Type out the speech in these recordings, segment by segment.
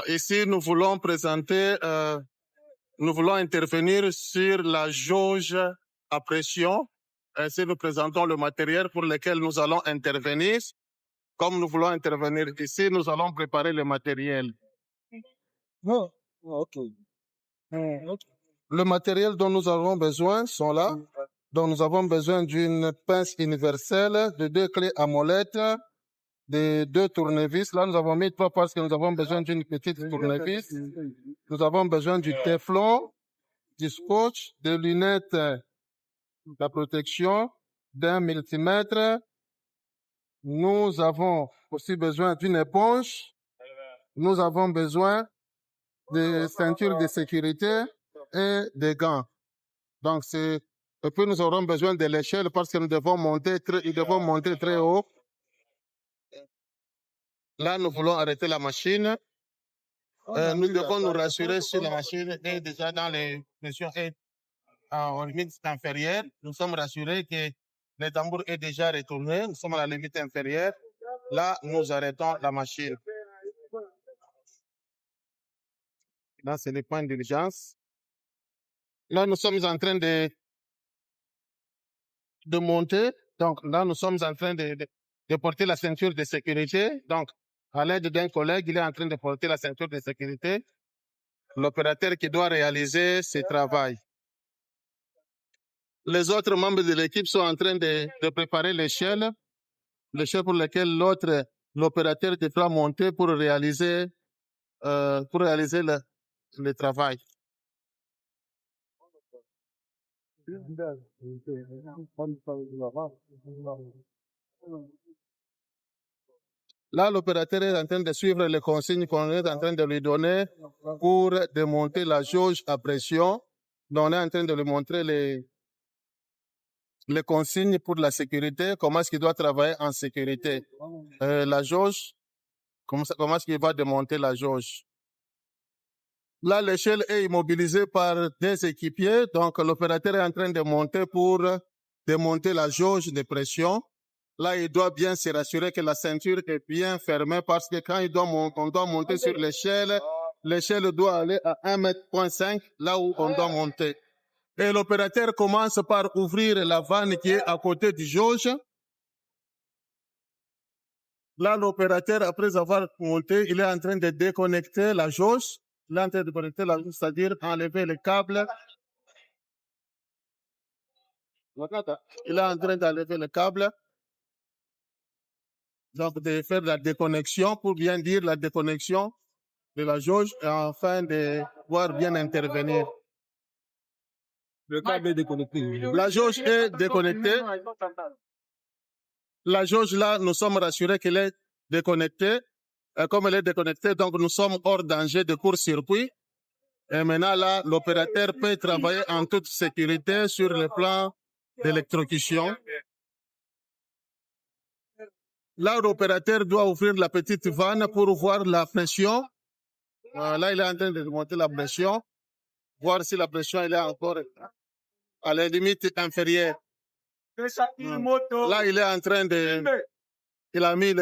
Ici, nous voulons présenter, nous voulons intervenir sur la jauge à pression. Ainsi, nous présentons le matériel pour lequel nous allons intervenir. Comme nous voulons intervenir ici, nous allons préparer le matériel. Le matériel dont nous avons besoin sont là. Donc, nous avons besoin d'une pince universelle, de 2 clés à molette, de 2 tournevis. Là, nous avons mis 3 parce que nous avons besoin d'une petite tournevis. Nous avons besoin du téflon, du scotch, de lunettes de protection, d'un multimètre. Nous avons aussi besoin d'une éponge. Nous avons besoin de ceintures de sécurité et des gants. Donc, et puis nous aurons besoin de l'échelle parce que nous devons monter très haut. Là, nous voulons arrêter la machine. Nous devons nous rassurer si la machine est déjà dans les pressions en limite inférieure. Nous sommes rassurés que le tambour est déjà retourné. Nous sommes à la limite inférieure. Là, nous arrêtons la machine. Là, c'est le point d'urgence. Là, nous sommes en train de monter. Donc, là, nous sommes en train de porter la ceinture de sécurité. Donc, à l'aide d'un collègue, il est en train de porter la ceinture de sécurité. L'opérateur qui doit réaliser ce travail. Les autres membres de l'équipe sont en train de préparer l'échelle pour laquelle l'opérateur devra monter pour réaliser le travail. Là, l'opérateur est en train de suivre les consignes qu'on est en train de lui donner pour démonter la jauge à pression. Donc, on est en train de lui montrer les consignes pour la sécurité, comment est-ce qu'il doit travailler en sécurité. La jauge, comment est-ce qu'il va démonter la jauge. Là, l'échelle est immobilisée par des équipiers. Donc, l'opérateur est en train de monter pour démonter la jauge de pression. Là, il doit bien se rassurer que la ceinture est bien fermée parce que quand on doit monter sur l'échelle doit aller à 1,5 m, là où on doit monter. Et l'opérateur commence par ouvrir la vanne qui est à côté du jauge. Là, l'opérateur, après avoir monté, il est en train de déconnecter la jauge. Il est en train de déconnecter la jauge, c'est-à-dire enlever le câble. Il est en train d'enlever le câble. Donc, de faire la déconnexion, pour bien dire la déconnexion de la jauge, afin de pouvoir bien intervenir. Le câble est déconnecté. La jauge est déconnectée. La jauge, là, nous sommes rassurés qu'elle est déconnectée. Comme elle est déconnectée, donc nous sommes hors danger de court-circuit. Et maintenant, là, l'opérateur peut travailler en toute sécurité sur le plan d'électrocution. Là, l'opérateur doit ouvrir la petite vanne pour voir la pression. Là, il est en train de monter la pression, voir si la pression elle est encore à la limite inférieure. Là, il est en train il a mis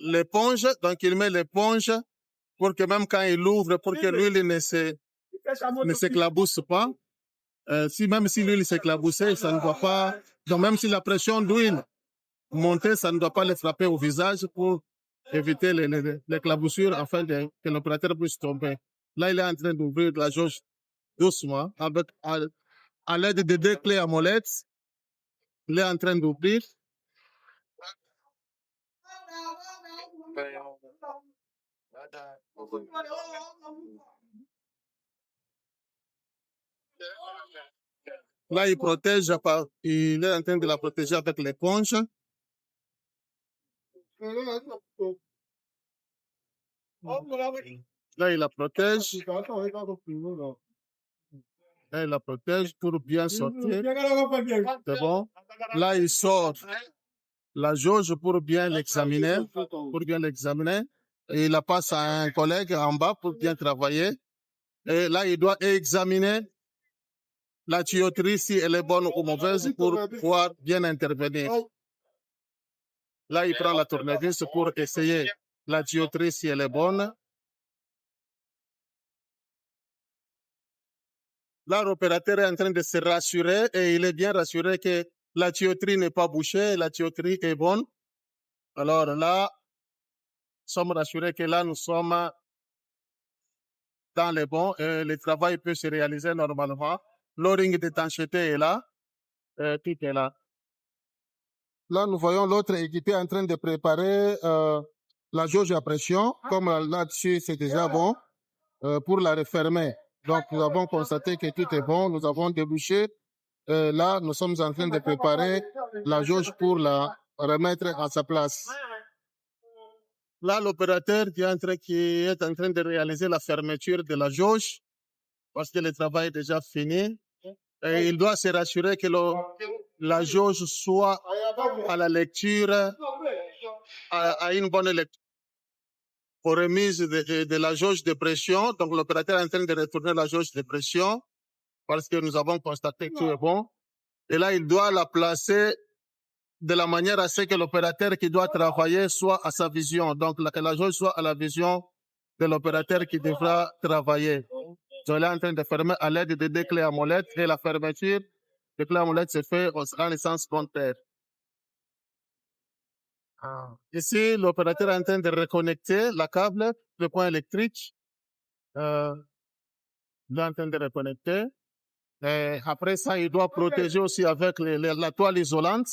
l'éponge, donc il met l'éponge pour que même quand il ouvre, pour que l'huile ne s'éclabousse pas. Même si l'huile s'éclaboussait, ça ne doit pas. Donc même si la pression d'huile montait, ça ne doit pas le frapper au visage pour éviter l'éclaboussure afin que l'opérateur puisse tomber. Là, il est en train d'ouvrir la jauge doucement à l'aide de 2 clés à molette. Il est en train d'ouvrir. Là, il est en train de la protéger avec l'éponge. Là, il la protège. Là, il la protège pour bien sortir. C'est bon. Là, il sort la jauge pour bien l'examiner. Et il la passe à un collègue en bas pour bien travailler. Et là, il doit examiner la tuyauterie si elle est bonne ou mauvaise pour pouvoir bien intervenir. Là, il prend la tournevis pour essayer la tuyauterie si elle est bonne. Là, l'opérateur est en train de se rassurer et il est bien rassuré que la tuyauterie n'est pas bouchée, la tuyauterie est bonne. Alors là, nous sommes rassurés que là, nous sommes dans les bons et le travail peut se réaliser normalement. L'o-ring d'étanchéité est là, tout est là. Là, nous voyons l'autre équipé en train de préparer la jauge à pression. Comme là-dessus, c'est déjà bon pour la refermer. Donc, nous avons constaté que tout est bon. Nous avons débouché. Là, nous sommes en train de préparer la jauge pour la remettre à sa place. Là, l'opérateur qui est en train de réaliser la fermeture de la jauge parce que le travail est déjà fini. Et il doit se rassurer que la jauge soit à la lecture, à une bonne lecture. Pour remise de la jauge de pression, donc l'opérateur est en train de retourner la jauge de pression parce que nous avons constaté que tout est bon. Et là, il doit la placer de la manière à ce que l'opérateur qui doit travailler soit à sa vision. Donc, que la jauge soit à la vision de l'opérateur qui devra travailler. Donc, il est en train de fermer à l'aide de deux clés à molette et la fermeture des clés à molette se fait en sens contraire. Ici, l'opérateur est en train de reconnecter la câble, le point électrique. Il est en train de reconnecter. Et après ça, il doit protéger aussi avec la toile isolante.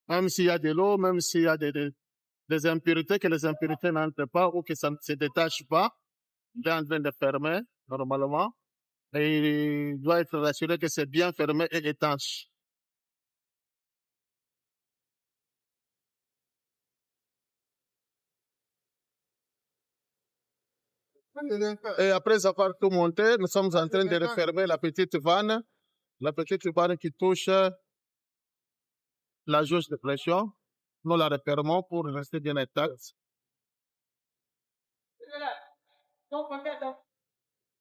Même s'il y a de l'eau, même s'il y a des impuretés, que les impuretés n'entrent pas ou que ça ne se détache pas. Il est en train de fermer normalement. Et il doit être rassuré que c'est bien fermé et étanche. Et après avoir tout monté, nous sommes en train de refermer la petite vanne qui touche la jauge de pression. Nous la refermons pour rester bien intacte.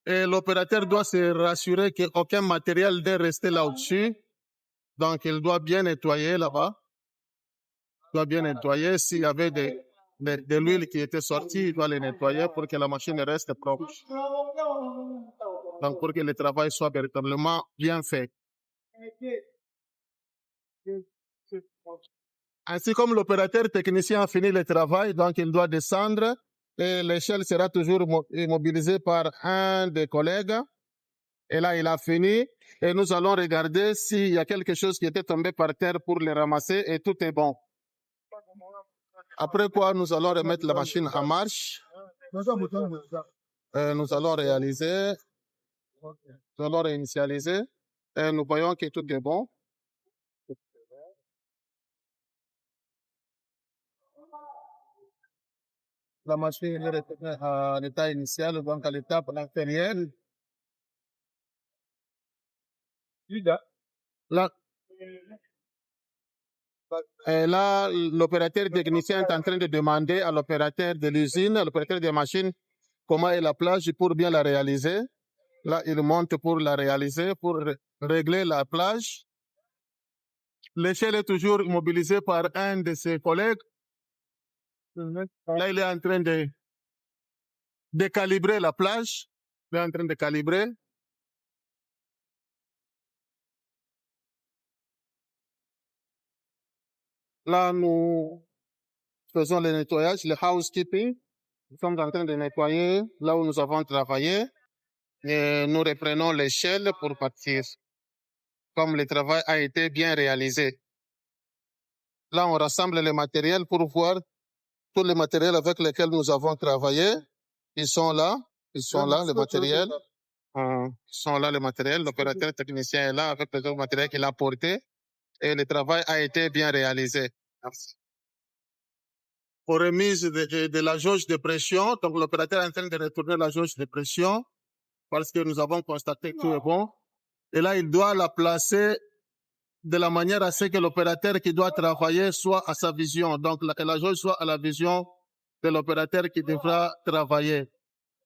Et l'opérateur doit se rassurer qu'aucun matériel n'est resté là au-dessus. Donc, il doit bien nettoyer là-bas. Il doit bien nettoyer. S'il y avait de l'huile qui était sortie, il doit les nettoyer pour que la machine reste propre. Donc, pour que le travail soit véritablement bien fait. Ainsi comme l'opérateur technicien a fini le travail, donc il doit descendre et l'échelle sera toujours immobilisée par un des collègues. Et là, il a fini et nous allons regarder s'il y a quelque chose qui était tombé par terre pour le ramasser et tout est bon. Après quoi, nous allons remettre la machine en marche. Nous allons réaliser, nous allons réinitialiser et nous voyons que tout est bon. La machine est retournée à l'état initial, donc à l'étape inférieure. Là, l'opérateur technicien est en train de demander à l'opérateur de l'usine, à l'opérateur des machines, comment est la plage pour bien la réaliser. Là, il monte pour la réaliser, pour régler la plage. L'échelle est toujours mobilisée par un de ses collègues. Là, il est en train de calibrer la plage. Il est en train de calibrer. Là, nous faisons le nettoyage, le housekeeping. Nous sommes en train de nettoyer là où nous avons travaillé. Et nous reprenons l'échelle pour partir. Comme le travail a été bien réalisé. Là, on rassemble les matériels pour voir tous les matériels avec lesquels nous avons travaillé. Ils sont là, les matériels. Ils sont là, les matériels. L'opérateur technicien est là avec les autres matériels qu'il a portés. Et le travail a été bien réalisé. Merci. Pour remise de la jauge de pression, donc l'opérateur est en train de retourner la jauge de pression parce que nous avons constaté que tout est bon. Et là, il doit la placer de la manière à ce que l'opérateur qui doit travailler soit à sa vision. Donc, que la jauge soit à la vision de l'opérateur qui devra travailler.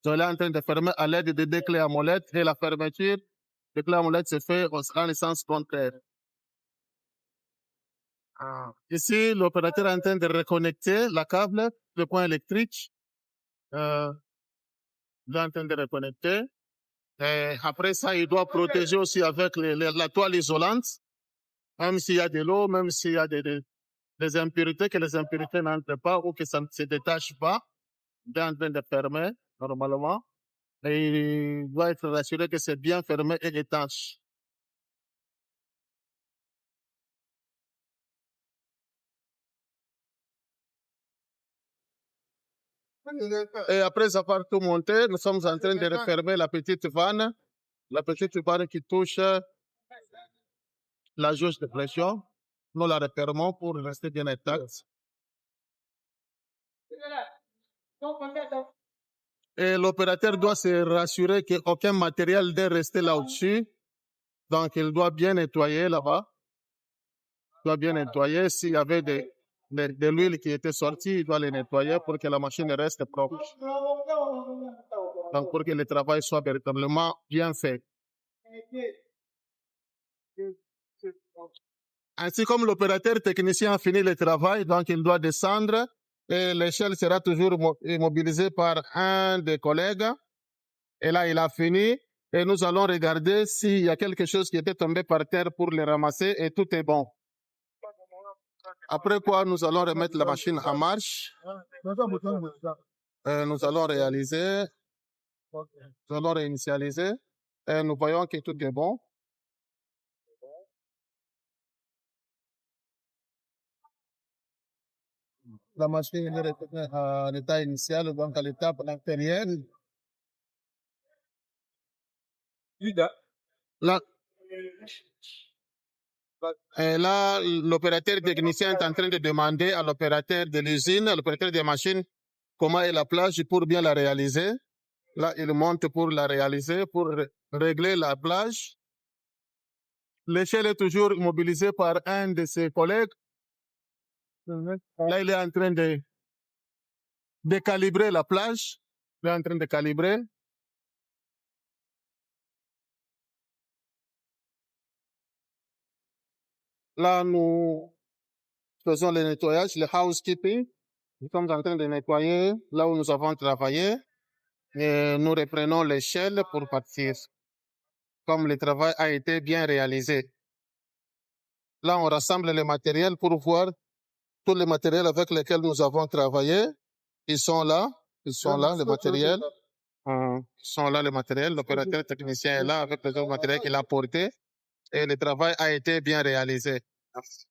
Donc, il est en train de fermer à l'aide de deux clés à molette et la fermeture des clés à molette se fait en le sens contraire. Ici, l'opérateur est en train de reconnecter la câble, le point électrique. Il est en train de reconnecter. Et après ça, il doit protéger aussi avec la toile isolante, même s'il y a de l'eau, même s'il y a des impuretés, que les impuretés n'entrent pas ou que ça ne se détache pas. Il est en train de fermer normalement. Et il doit être rassuré que c'est bien fermé et étanche. Et après avoir tout monté, nous sommes en train de refermer la petite vanne qui touche la jauge de pression. Nous la refermons pour rester bien intacte. Et l'opérateur doit se rassurer qu'aucun matériel n'est resté là au-dessus. Donc, il doit bien nettoyer là-bas. Il doit bien nettoyer. S'il y avait de l'huile qui était sortie, il doit les nettoyer pour que la machine reste propre. Donc, pour que le travail soit véritablement bien fait. Ainsi comme l'opérateur technicien a fini le travail, donc il doit descendre et l'échelle sera toujours immobilisée par un des collègues. Et là, il a fini et nous allons regarder s'il y a quelque chose qui était tombé par terre pour le ramasser et tout est bon. Après quoi, nous allons remettre la machine en marche. Nous allons réaliser, nous allons réinitialiser et nous voyons que tout est bon. La machine est retournée à l'état initial, donc à l'étape antérieure. Là, là, l'opérateur technicien est en train de demander à l'opérateur de l'usine, à l'opérateur des machines, comment est la plage pour bien la réaliser. Là, il monte pour la réaliser, pour régler la plage. L'échelle est toujours mobilisée par un de ses collègues. Là, il est en train de calibrer la plage. Il est en train de calibrer. Là, nous faisons le nettoyage, le housekeeping. Nous sommes en train de nettoyer là où nous avons travaillé. Et nous reprenons l'échelle pour partir. Comme le travail a été bien réalisé. Là, on rassemble les matériels pour voir tous les matériels avec lesquels nous avons travaillé. Ils sont là, les matériels. Ils sont là, les matériels. L'opérateur technicien est là avec les autres matériels qu'il a portés. Et le travail a été bien réalisé. Merci.